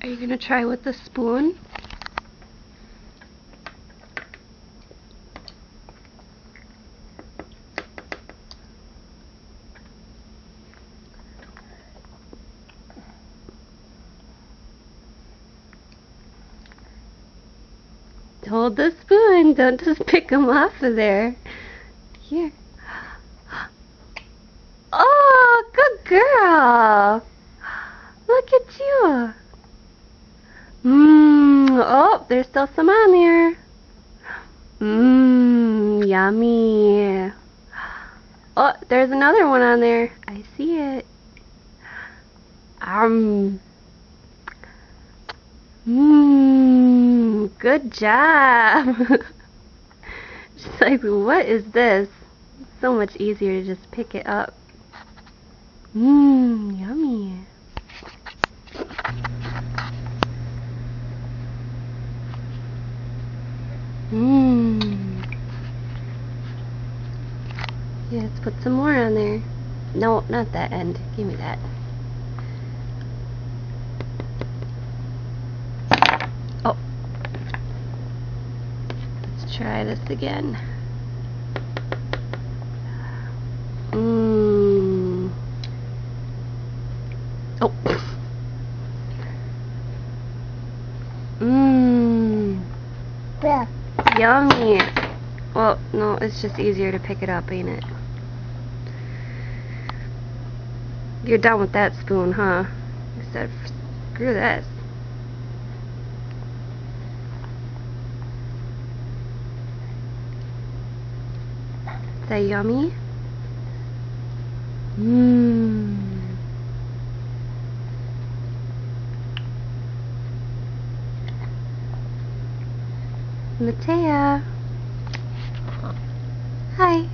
Are you gonna try with the spoon? Hold the spoon, don't just pick them off of there. Here. Oh, good girl. Look at you. Oh, there's still some on there. Yummy. Oh, there's another one on there. I see it. Good job. Just like, what is this? It's so much easier to just pick it up. Yummy. Yeah, let's put some more on there. No, not that end. Give me that. Oh. Let's try this again. Oh. Yeah. Yummy. Well, no, it's just easier to pick it up, ain't it? You're done with that spoon, huh? You said, screw this. Is that yummy? Matea. Hi.